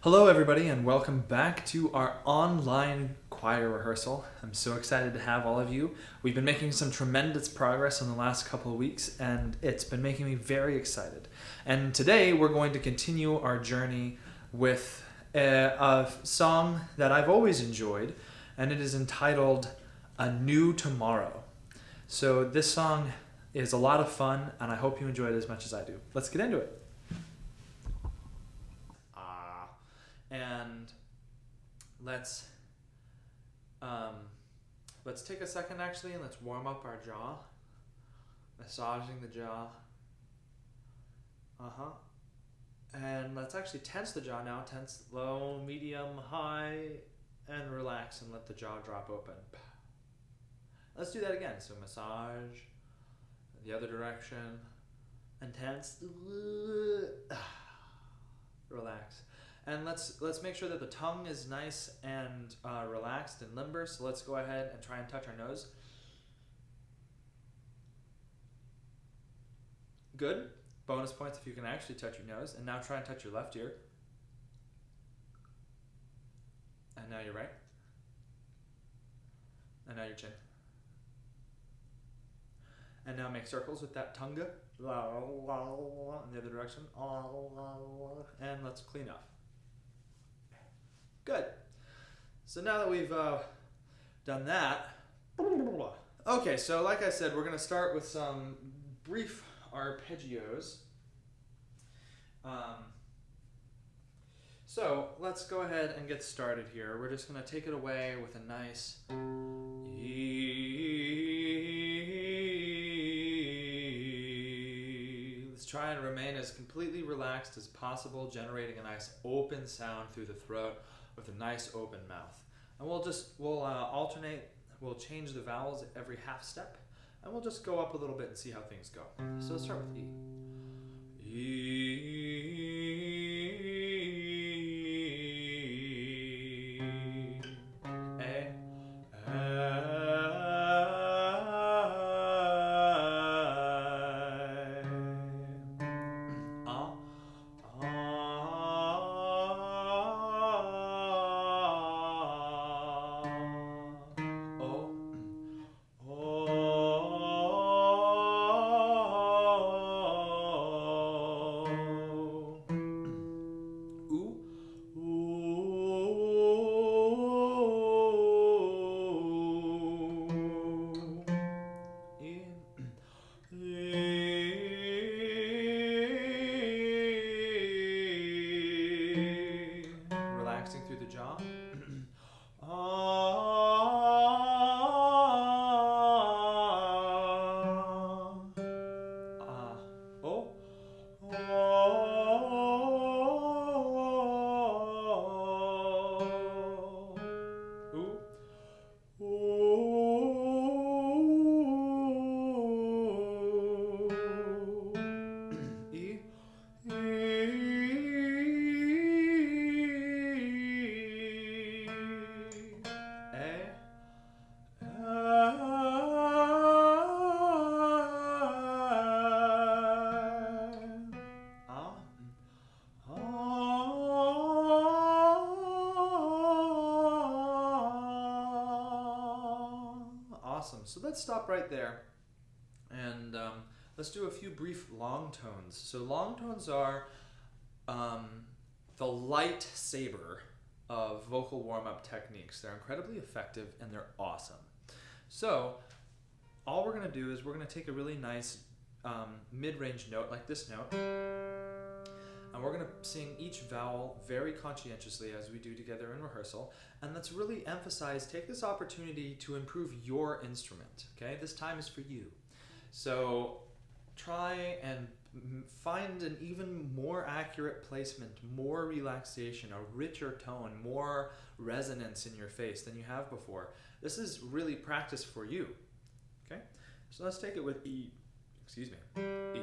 Hello, everybody, and welcome back to our online choir rehearsal. I'm so excited to have all of you. We've been making some tremendous progress in the last couple of weeks, and it's been making me very excited. And today we're going to continue our journey with a song that I've always enjoyed, and it is entitled A New Tomorrow. So this song is a lot of fun, and I hope you enjoy it as much as I do. Let's get into it. And let's take a second actually, and let's warm up our jaw, massaging the jaw. And let's actually tense the jaw now. Tense low, medium, high, and relax and let the jaw drop open. Let's do that again. So massage the other direction and tense. Relax. And let's make sure that the tongue is nice and relaxed and limber. So let's go ahead and try and touch our nose. Good. Bonus points if you can actually touch your nose. And now try and touch your left ear. And now your right. And now your chin. And now make circles with that tongue. In the other direction. And let's clean up. Good. So now that we've done that, okay, so like I said, we're going to start with some brief arpeggios. So let's go ahead and get started here. We're just going to take it away with a nice Let's try and remain as completely relaxed as possible, generating a nice open sound through the throat with a nice open mouth. And we'll alternate, we'll change the vowels every half step, and we'll just go up a little bit and see how things go. So let's start with E. Relaxing through the jaw. Awesome. So let's stop right there, and let's do a few brief long tones. So long tones are the lightsaber of vocal warm-up techniques. They're incredibly effective and they're awesome. So all we're going to do is we're going to take a really nice mid-range note like this note, and we're going to sing each vowel very conscientiously as we do together in rehearsal. And let's really emphasize, take this opportunity to improve your instrument, okay? This time is for you. So try and find an even more accurate placement, more relaxation, a richer tone, more resonance in your face than you have before. This is really practice for you, okay? So let's take it with E, excuse me, E.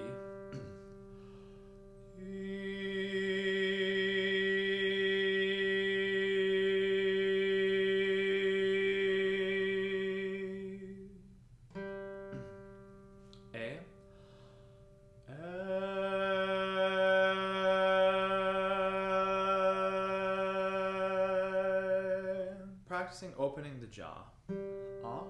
practicing opening the jaw. Ah.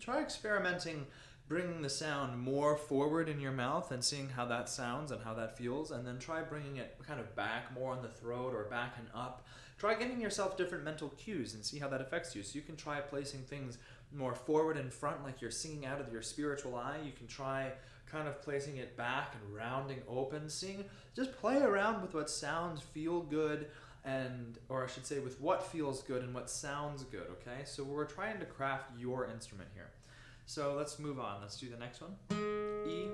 Try experimenting bringing the sound more forward in your mouth and seeing how that sounds and how that feels, and then try bringing it kind of back more on the throat or back and up. Try giving yourself different mental cues and see how that affects you. So you can try placing things more forward and front like you're singing out of your spiritual eye. You can try kind of placing it back and rounding open, just play around with what sounds feel good, and, or I should say, with what feels good and what sounds good, okay? So we're trying to craft your instrument here. So let's move on. Let's do the next one. E.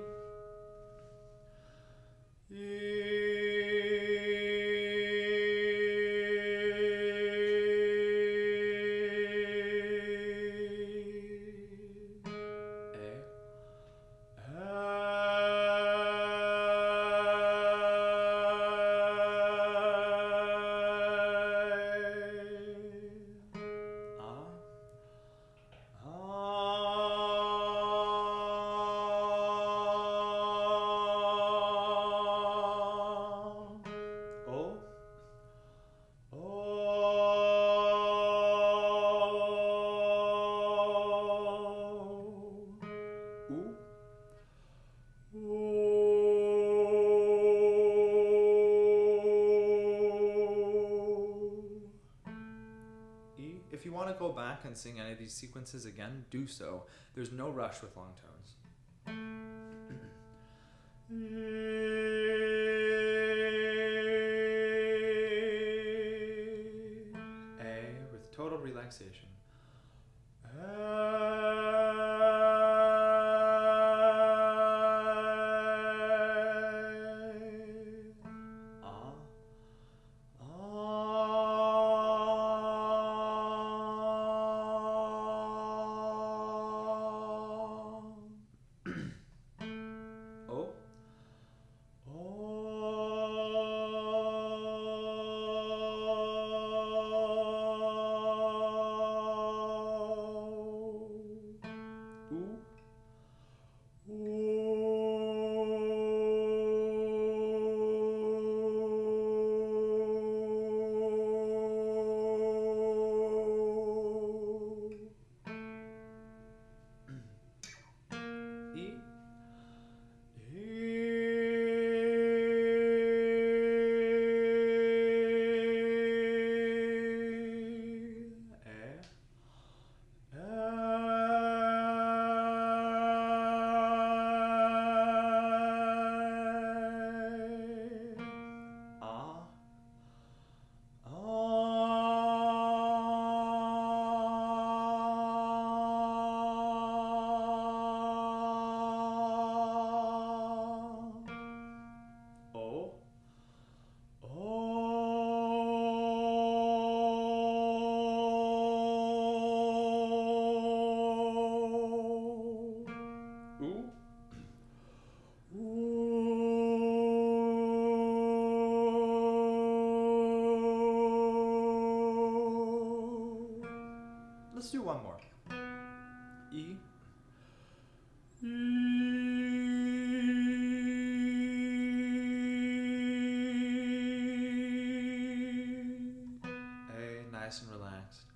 If you want to go back and sing any of these sequences again, do so. There's no rush with long tones. A with total relaxation. Let's do one more. E. A, nice and relaxed.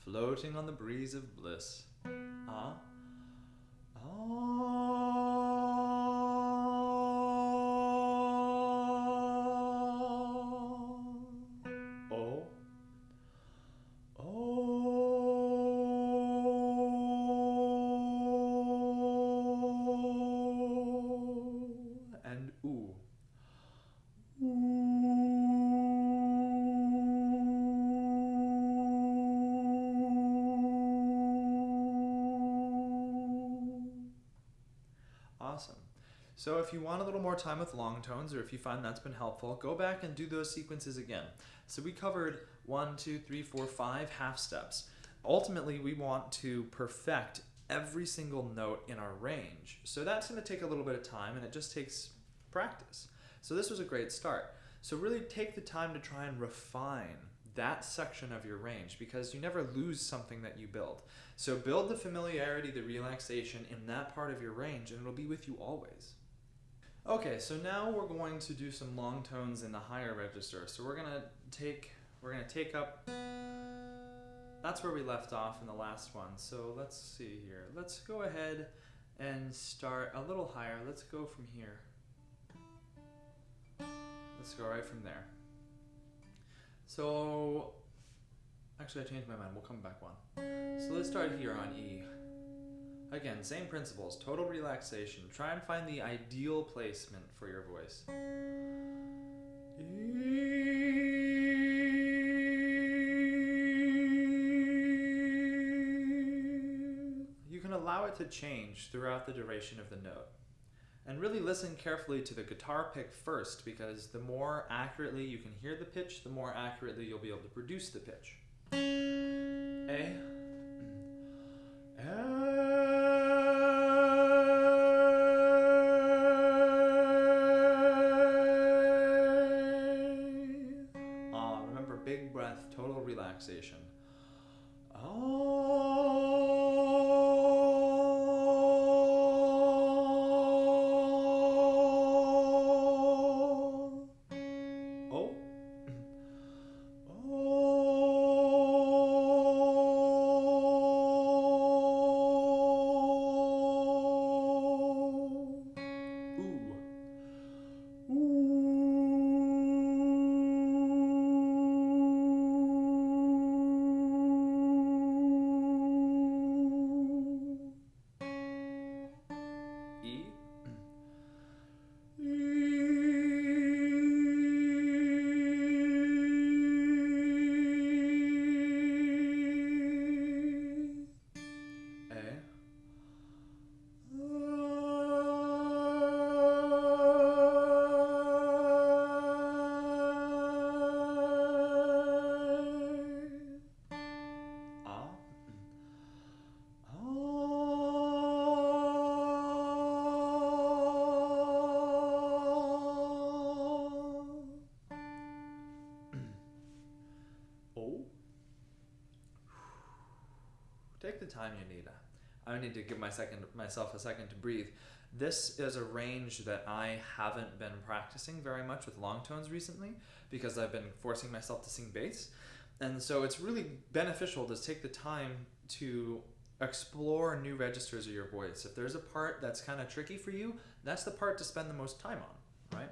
Floating on the breeze of bliss. And ooh. So if you want a little more time with long tones, or if you find that's been helpful, go back and do those sequences again. So we covered 1, 2, 3, 4, 5 half steps. Ultimately, we want to perfect every single note in our range. So that's going to take a little bit of time, and it just takes practice. So this was a great start. So really take the time to try and refine that section of your range, because you never lose something that you build. So build the familiarity, the relaxation in that part of your range, and it'll be with you always. Okay, so now we're going to do some long tones in the higher register. So we're gonna take up, that's where we left off in the last one. So let's see here. Let's go ahead and start a little higher. Let's go from here. Let's go right from there. So, actually I changed my mind, we'll come back one. So let's start here on E. Again, same principles, total relaxation. Try and find the ideal placement for your voice. You can allow it to change throughout the duration of the note. And really listen carefully to the guitar pick first, because the more accurately you can hear the pitch, the more accurately you'll be able to produce the pitch. A. Remember, big breath, total relaxation. Take the time you need. I need to give myself a second to breathe. This is a range that I haven't been practicing very much with long tones recently, because I've been forcing myself to sing bass. And so it's really beneficial to take the time to explore new registers of your voice. If there's a part that's kind of tricky for you, that's the part to spend the most time on, right?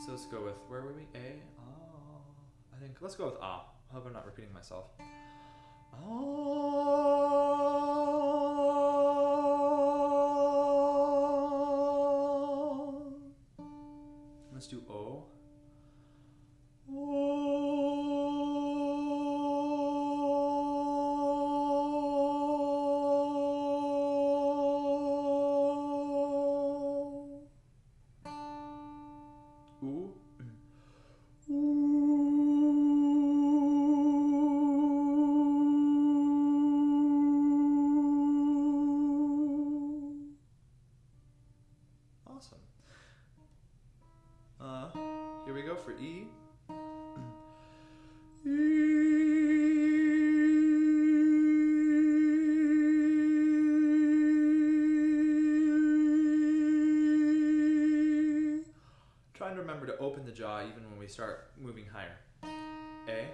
So let's go with, where were we? A, ah. I think, let's go with ah. I hope I'm not repeating myself. Let's do O. U. Awesome. Here we go for E. Trying to remember to open the jaw even when we start moving higher. A.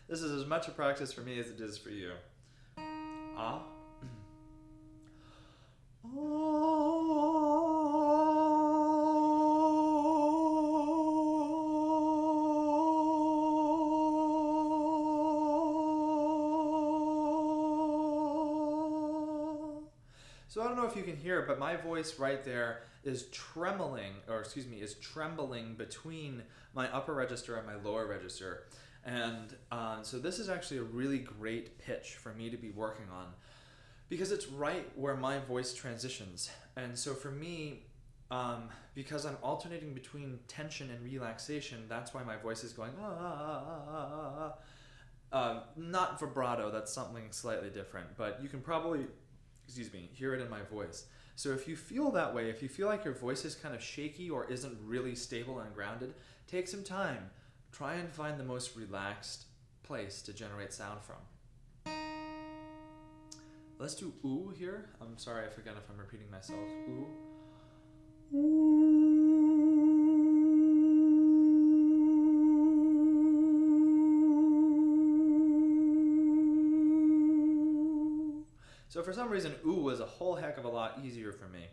This is as much a practice for me as it is for you. Ah. So I don't know if you can hear, but my voice right there is trembling between my upper register and my lower register. And so this is actually a really great pitch for me to be working on because it's right where my voice transitions. And so for me, because I'm alternating between tension and relaxation, that's why my voice is going not vibrato, that's something slightly different, but you can probably, hear it in my voice. So if you feel that way, if you feel like your voice is kind of shaky or isn't really stable and grounded, take some time. Try and find the most relaxed place to generate sound from. Let's do ooh here. I'm sorry, I forget if I'm repeating myself. Ooh. So for some reason, ooh is a whole heck of a lot easier for me.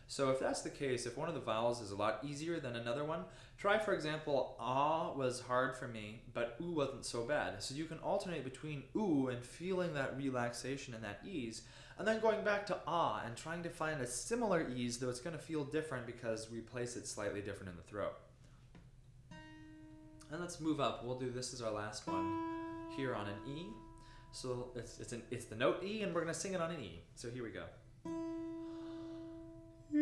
So if that's the case, if one of the vowels is a lot easier than another one, try, for example, ah was hard for me, but ooh wasn't so bad. So you can alternate between ooh and feeling that relaxation and that ease, and then going back to ah and trying to find a similar ease, though it's going to feel different because we place it slightly different in the throat. And let's move up. We'll do this as our last one here on an E. So it's the note E, and we're going to sing it on an E. So here we go. And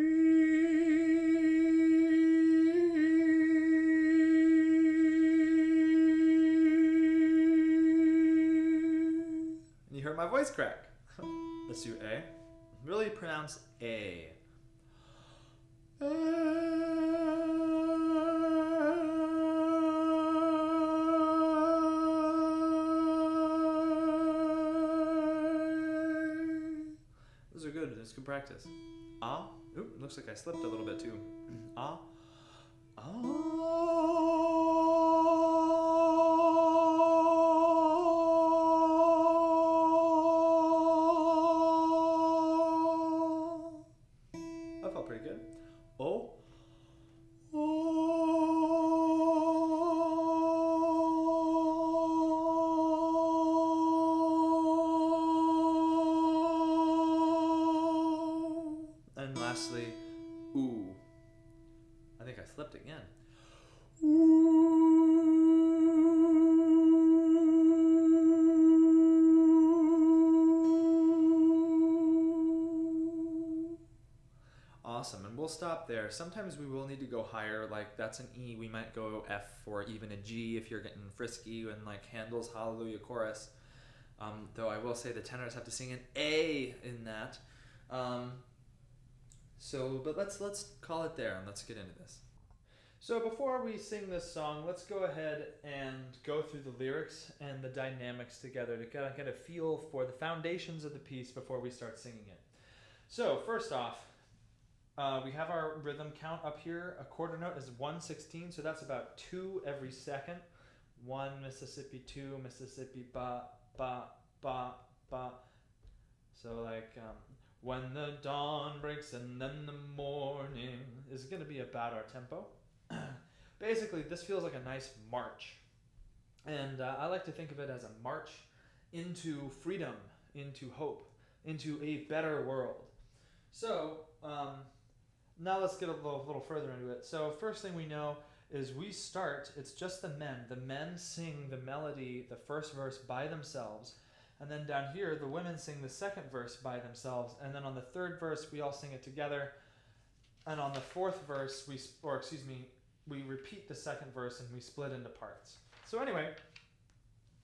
you heard my voice crack. Let's do A. Really pronounce A. Those are good. It's good practice. Ah. Oop, looks like I slipped a little bit too. Ah. Ah. That felt pretty good. Oh. And lastly, ooh. I think I slipped again. Awesome, and we'll stop there. Sometimes we will need to go higher, like that's an E, we might go F or even a G if you're getting frisky and like Handel's Hallelujah Chorus. Though I will say the tenors have to sing an A in that. But let's call it there and let's get into this. So before we sing this song, let's go ahead and go through the lyrics and the dynamics together to kind of get a feel for the foundations of the piece before we start singing it. So first off, we have our rhythm count up here. A quarter note is 1/16, so that's about 2 every second. 1 Mississippi, 2 Mississippi, ba, ba, ba, ba. So like, when the dawn breaks and then the morning is going to be about our tempo. Basically, this feels like a nice march. And I like to think of it as a march into freedom, into hope, into a better world. So, now let's get a little further into it. So first thing we know is we start, it's just the men. The men sing the melody, the first verse by themselves. And then down here, the women sing the second verse by themselves. And then on the third verse, we all sing it together. And on the fourth verse, we repeat the second verse and we split into parts. So anyway,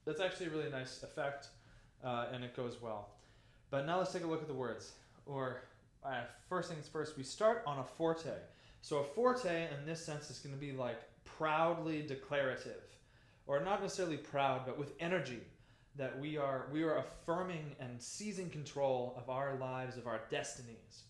that's actually a really nice effect, and it goes well. But now let's take a look at the words. First things first, we start on a forte. So a forte in this sense is going to be like proudly declarative, or not necessarily proud, but with energy, that we are affirming and seizing control of our lives, of our destinies.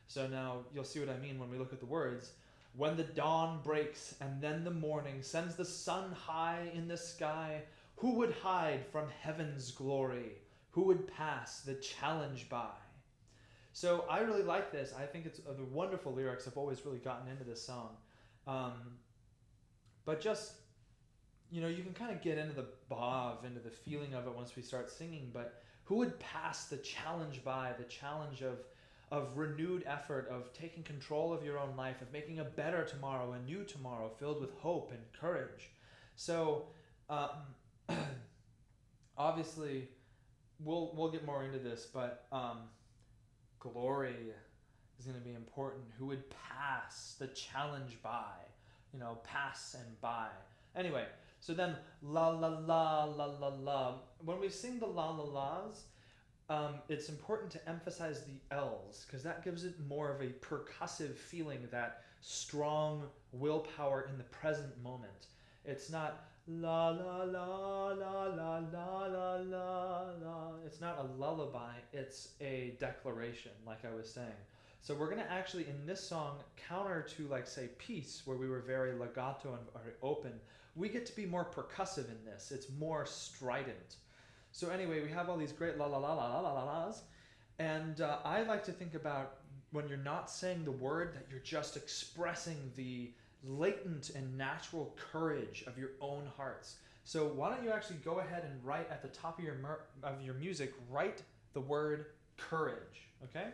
So now you'll see what I mean when we look at the words. When the dawn breaks and then the morning sends the sun high in the sky, who would hide from heaven's glory? Who would pass the challenge by? So I really like this. I think it's the wonderful lyrics. I've always really gotten into this song. But just, you can kind of get into the into the feeling of it once we start singing. But who would pass the challenge by, the challenge of renewed effort, of taking control of your own life, of making a better tomorrow, a new tomorrow filled with hope and courage. So obviously we'll get more into this, but glory is going to be important. Who would pass the challenge by, pass and by. Anyway, so then la la la la la la. When we sing the la la la's, it's important to emphasize the L's because that gives it more of a percussive feeling, that strong willpower in the present moment. It's not la la la la la la la la la. It's not a lullaby, it's a declaration, like I was saying. So we're going to actually, in this song, counter to, like, say, Peace, where we were very legato and very open, we get to be more percussive in this. It's more strident. So anyway, we have all these great la la la la la la la la's, and I like to think about when you're not saying the word, that you're just expressing the latent and natural courage of your own hearts. So why don't you actually go ahead and write at the top of your music, write the word courage, okay?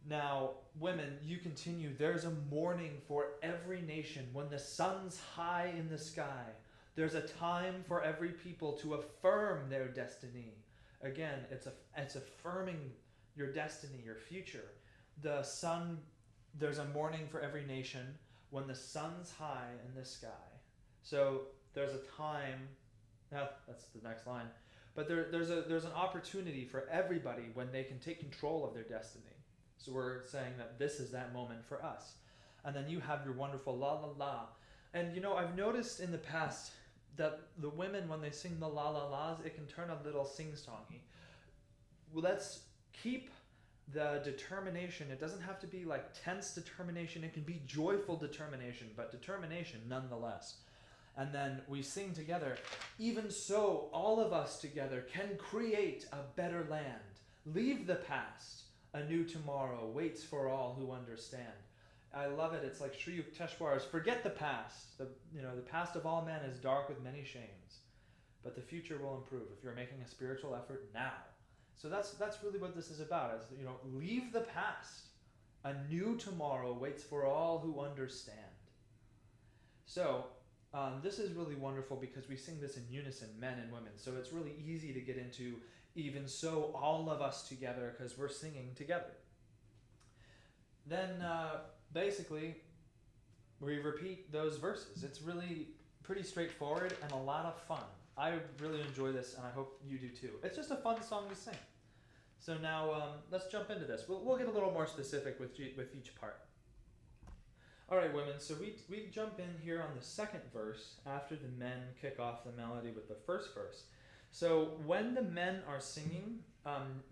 Now, women, you continue. There's a morning for every nation when the sun's high in the sky. There's a time for every people to affirm their destiny. Again, it's affirming your destiny, your future. There's a morning for every nation when the sun's high in the sky. So there's a time, that's the next line, but there's an opportunity for everybody when they can take control of their destiny. So we're saying that this is that moment for us. And then you have your wonderful la la la. And I've noticed in the past that the women, when they sing the la la la's, it can turn a little sing-songy. Well, let's keep the determination. It doesn't have to be like tense determination. It can be joyful determination, but determination nonetheless. And then we sing together. Even so, all of us together can create a better land. Leave the past. A new tomorrow waits for all who understand. I love it. It's like Sri Yukteswar's, forget the past. The past of all men is dark with many shames, but the future will improve if you're making a spiritual effort now. So that's really what this is about. Is leave the past. A new tomorrow waits for all who understand. So this is really wonderful because we sing this in unison, men and women. So it's really easy to get into even so, all of us together, because we're singing together. Then basically we repeat those verses. It's really pretty straightforward and a lot of fun. I really enjoy this, and I hope you do too. It's just a fun song to sing. So now let's jump into this. We'll get a little more specific with each part. All right, women, so we jump in here on the second verse after the men kick off the melody with the first verse. So when the men are singing,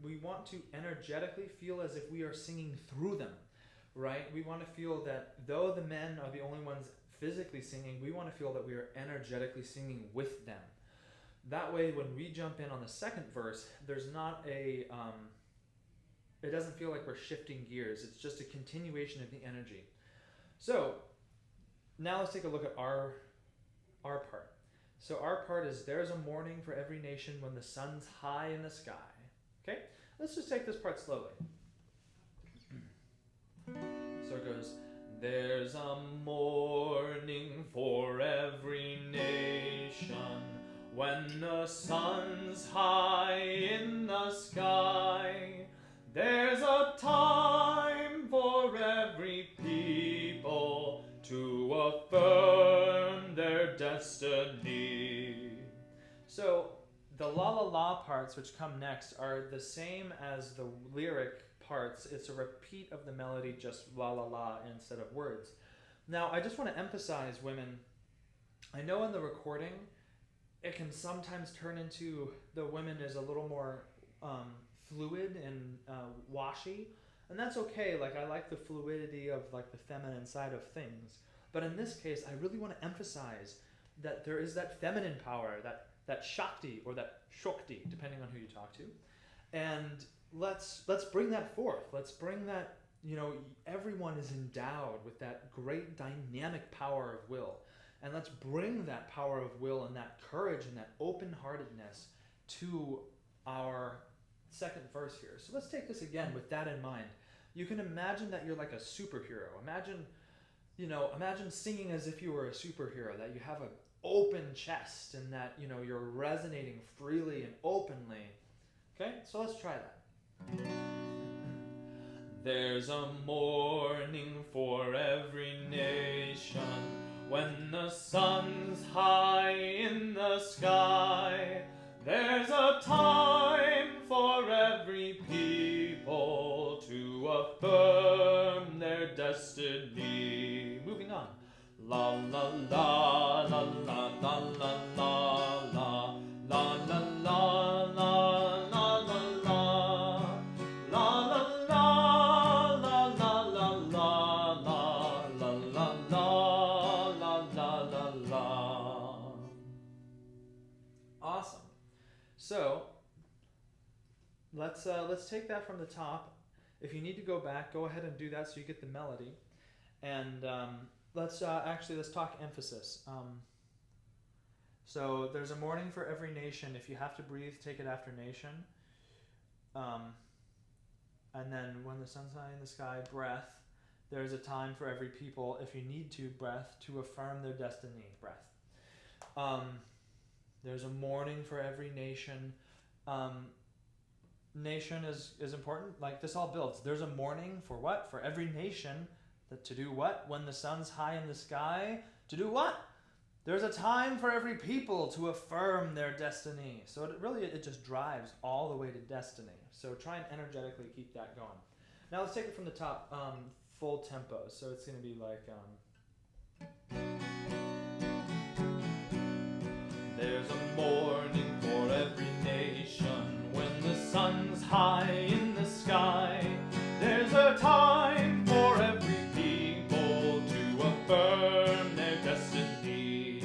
we want to energetically feel as if we are singing through them, right? We want to feel that though the men are the only ones physically singing, we want to feel that we are energetically singing with them. That way, when we jump in on the second verse, there's not it doesn't feel like we're shifting gears. It's just a continuation of the energy. So now let's take a look at our part. So our part is, there's a morning for every nation when the sun's high in the sky. Okay? Let's just take this part slowly. So it goes, there's a morning for every nation when the sun's high in the sky. There's a time for every people to affirm their destiny. So the la la la parts which come next are the same as the lyric parts. It's a repeat of the melody, just la la la instead of words. Now I just want to emphasize, women, I know in the recording it can sometimes turn into the women is a little more fluid and washy, and that's okay. Like, I like the fluidity of like the feminine side of things, but in this case I really want to emphasize that there is that feminine power, that shakti or that shokti, depending on who you talk to, and let's bring that forth. Let's bring that, everyone is endowed with that great dynamic power of will, and let's bring that power of will and that courage and that open-heartedness to our second verse here. So let's take this again with that in mind. you can imagine that you're like a superhero. Imagine singing as if you were a superhero, that you have an open chest and that, you're resonating freely and openly. Okay, so let's try that. There's a morning for every nation when the sun's high in the sky. There's a time for every people to affirm their destiny. Moving on. La la la la la la la la la la la la la la la la la. Awesome. So let's take that from the top. If you need to go back, go ahead and do that so you get the melody. And let's talk emphasis. So there's a morning for every nation. If you have to breathe, take it after nation. And then when the sun's high in the sky, breath. There's a time for every people, if you need to, breath, to affirm their destiny, breath. There's a morning for every nation. Nation is important. Like, this all builds. There's a morning for what? For every nation. To do what? When the sun's high in the sky. To do what? There's a time for every people to affirm their destiny. So it just drives all the way to destiny. So try and energetically keep that going. Now let's take it from the top, full tempo. So it's going to be like... There's a morning for every nation when the sun's high in the sky. There's a time for every people to affirm their destiny.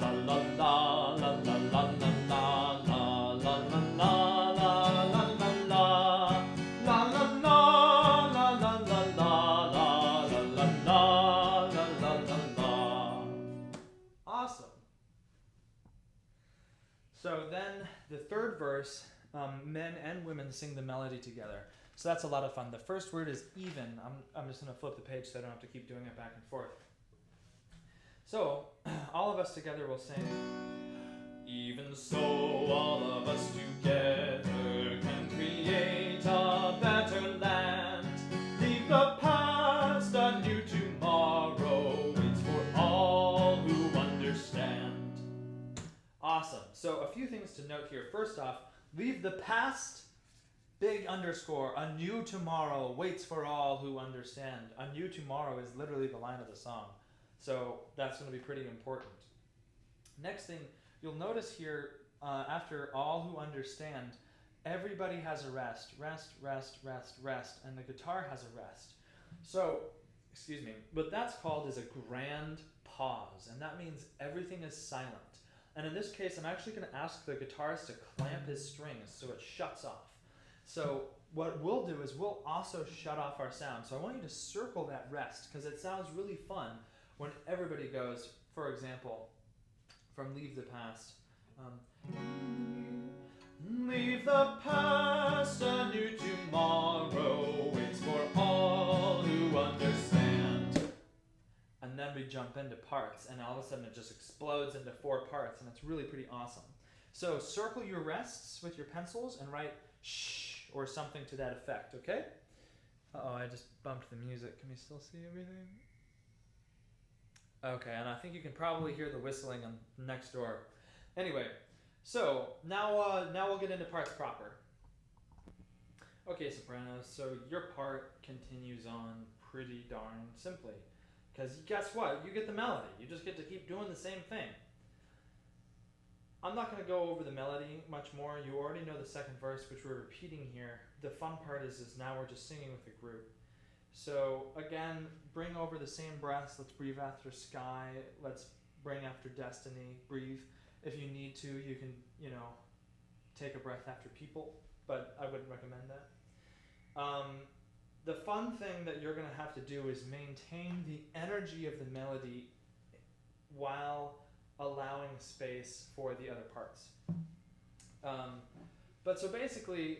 La la la la la la la la la la la la la la la la la la la. Awesome. So then the third verse, men and women sing the melody together. So that's a lot of fun. The first word is even. I'm just going to flip the page so I don't have to keep doing it back and forth. So all of us together will sing. Even so, all of us together can create a better land. Leave the past, a new tomorrow waits for all who understand. Awesome. So a few things to note here. First off, leave the past, big underscore, a new tomorrow waits for all who understand. A new tomorrow is literally the line of the song. So that's going to be pretty important. Next thing, you'll notice here, after all who understand, everybody has a rest. Rest, rest, rest, rest. And the guitar has a rest. So, what that's called is a grand pause. And that means everything is silent. And in this case, I'm actually going to ask the guitarist to clamp his strings so it shuts off. So what we'll do is we'll also shut off our sound. So I want you to circle that rest because it sounds really fun when everybody goes, for example, from Leave the Past. Leave the past, a new tomorrow waits for all who understand. And then we jump into parts, and all of a sudden it just explodes into 4 parts, and it's really pretty awesome. So circle your rests with your pencils and write shh or something to that effect, okay? Uh-oh, I just bumped the music. Can we still see everything? Okay, and I think you can probably hear the whistling on next door. Anyway, so now we'll get into parts proper. Okay, Sopranos, so your part continues on pretty darn simply. Because guess what? You get the melody. You just get to keep doing the same thing. I'm not going to go over the melody much more. You already know the second verse, which we're repeating here. The fun part is now we're just singing with the group. So again, bring over the same breaths. Let's breathe after sky. Let's bring after destiny. Breathe. If you need to, you can, take a breath after people, but I wouldn't recommend that. The fun thing that you're going to have to do is maintain the energy of the melody while allowing space for the other parts. But so basically,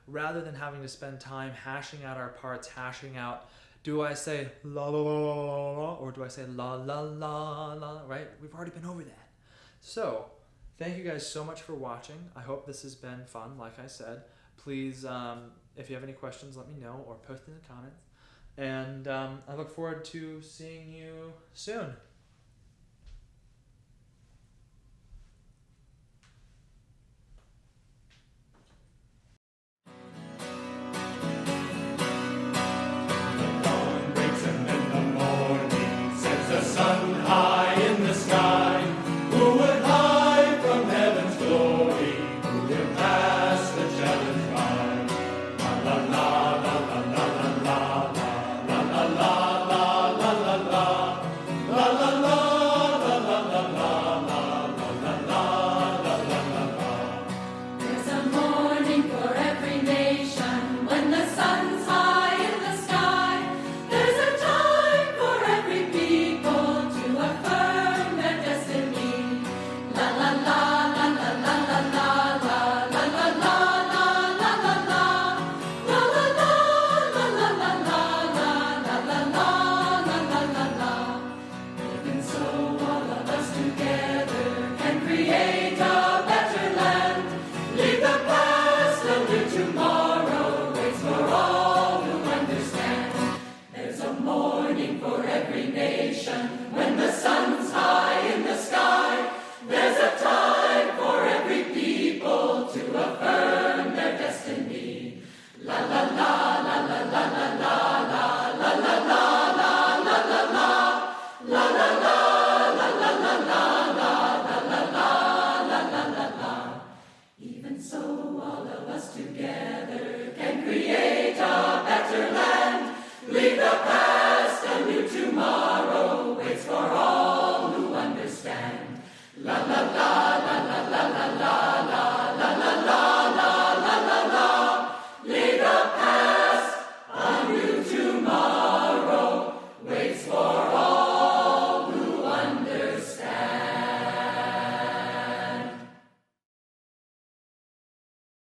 rather than having to spend time hashing out our parts, hashing out, do I say la la la la la la, or do I say la la la la, right? We've already been over that. So, thank you guys so much for watching. I hope this has been fun, like I said. Please, if you have any questions, let me know or post in the comments. And I look forward to seeing you soon.